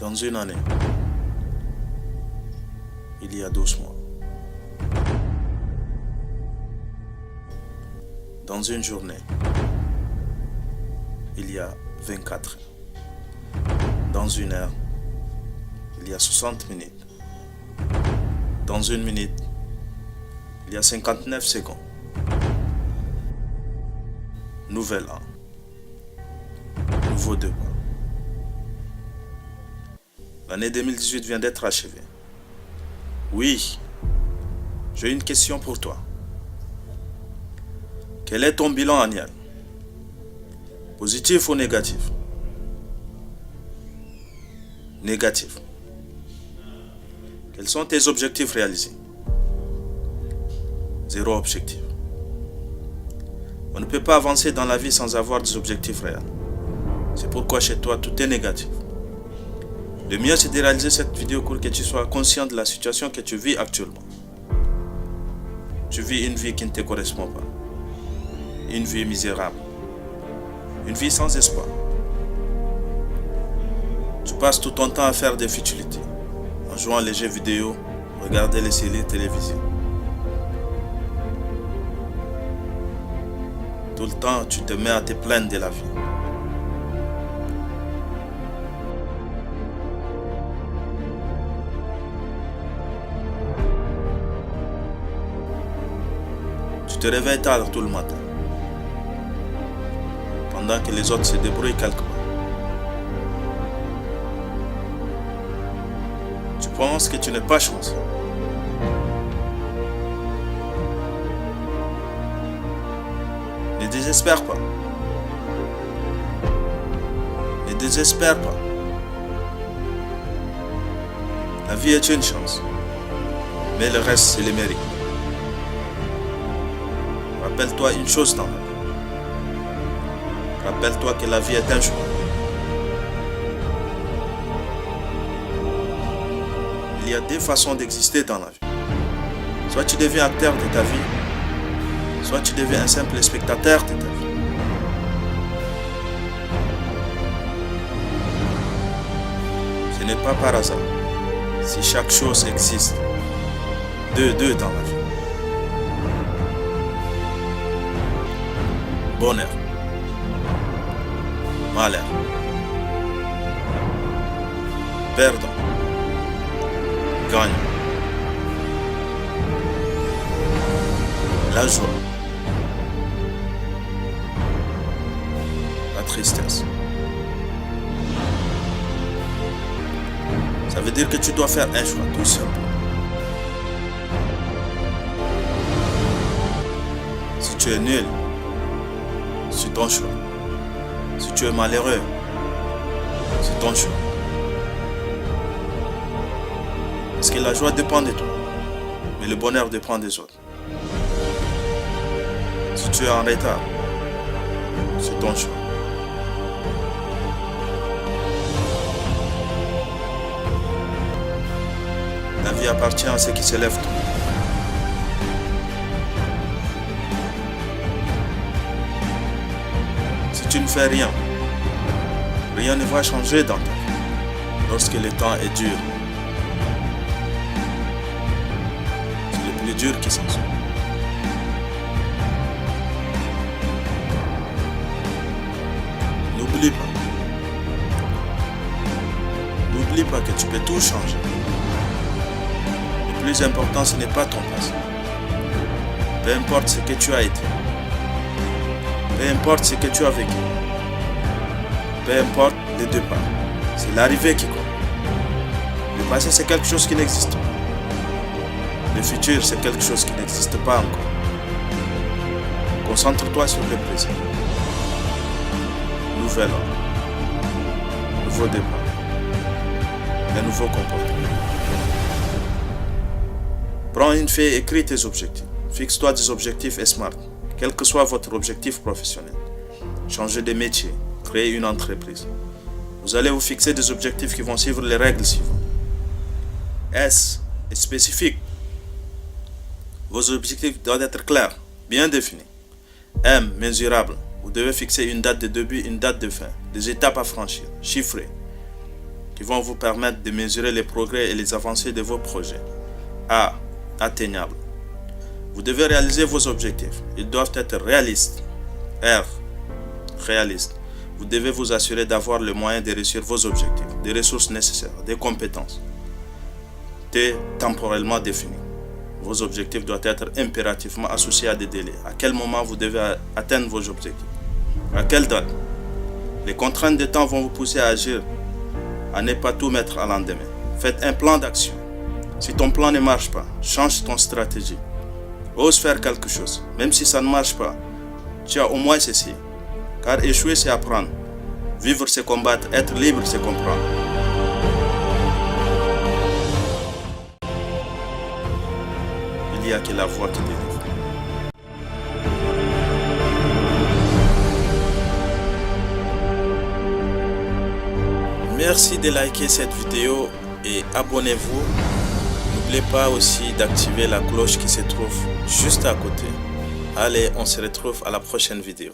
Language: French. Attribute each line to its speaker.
Speaker 1: Dans une année, il y a 12 mois. Dans une journée, il y a 24 heures. Dans une heure, il y a 60 minutes. Dans une minute, il y a 59 secondes. Nouvel an. Nouveau départ. L'année 2018 vient d'être achevée. Oui, j'ai une question pour toi. Quel est ton bilan annuel? Positif ou négatif? Négatif. Quels sont tes objectifs réalisés? Zéro objectif. On ne peut pas avancer dans la vie sans avoir des objectifs réels. C'est pourquoi chez toi, tout est négatif. Le mieux, c'est de réaliser cette vidéo pour que tu sois conscient de la situation que tu vis actuellement. Tu vis une vie qui ne te correspond pas. Une vie misérable. Une vie sans espoir. Tu passes tout ton temps à faire des futilités, en jouant les jeux vidéo, regarder les séries télévisées. Tout le temps, tu te mets à te plaindre de la vie. Tu te réveilles tard tout le matin, pendant que les autres se débrouillent quelque part. Tu penses que tu n'es pas chanceux. Ne désespère pas. Ne désespère pas. La vie est une chance, mais le reste, c'est le mérite. Rappelle-toi une chose dans la vie. Rappelle-toi que la vie est un choix. Il y a deux façons d'exister dans la vie. Soit tu deviens acteur de ta vie, soit tu deviens un simple spectateur de ta vie. Ce n'est pas par hasard si chaque chose existe. Deux dans la vie. Bonheur, malheur, perdant, gagnant, la joie, la tristesse. Ça veut dire que tu dois faire un choix, tout simple. Si tu es nul, c'est ton choix. Si tu es malheureux, c'est ton choix. Parce que la joie dépend de toi, mais le bonheur dépend des autres. Si tu es en retard, c'est ton choix. La vie appartient à ceux qui se lèvent tôt. Si tu ne fais rien, rien ne va changer dans ta vie lorsque le temps est dur. C'est le plus dur qui s'en sort. N'oublie pas. N'oublie pas que tu peux tout changer. Le plus important, ce n'est pas ton passé. Peu importe ce que tu as été. Peu importe ce que tu as vécu. Peu importe le départ. C'est l'arrivée qui compte. Le passé, c'est quelque chose qui n'existe pas. Le futur, c'est quelque chose qui n'existe pas encore. Concentre-toi sur le présent. Nouvel an. Nouveau départ. Un nouveau comportement. Prends une feuille et écris tes objectifs. Fixe-toi des objectifs SMART, quel que soit votre objectif professionnel. Changez de métier, créez une entreprise. Vous allez vous fixer des objectifs qui vont suivre les règles suivantes. S est spécifique. Vos objectifs doivent être clairs, bien définis. M, mesurable. Vous devez fixer une date de début, une date de fin, des étapes à franchir, chiffrées. qui vont vous permettre de mesurer les progrès et les avancées de vos projets. A. Atteignable. Vous devez réaliser vos objectifs. Ils doivent être réalistes. R. Réaliste. Vous devez vous assurer d'avoir le moyen de réussir vos objectifs, des ressources nécessaires, des compétences. T. Temporellement défini. Vos objectifs doivent être impérativement associés à des délais. À quel moment vous devez atteindre vos objectifs? À quelle date? Les contraintes de temps vont vous pousser à agir, à ne pas tout mettre à lendemain. Faites un plan d'action. Si ton plan ne marche pas, change ton stratégie. Ose faire quelque chose. Même si ça ne marche pas, tu as au moins essayé. Car échouer, c'est apprendre. Vivre, c'est combattre. Être libre, c'est comprendre. Il n'y a que la voix qui délivre. Merci de liker cette vidéo et abonnez-vous. N'oubliez pas aussi d'activer la cloche qui se trouve juste à côté. Allez, on se retrouve à la prochaine vidéo.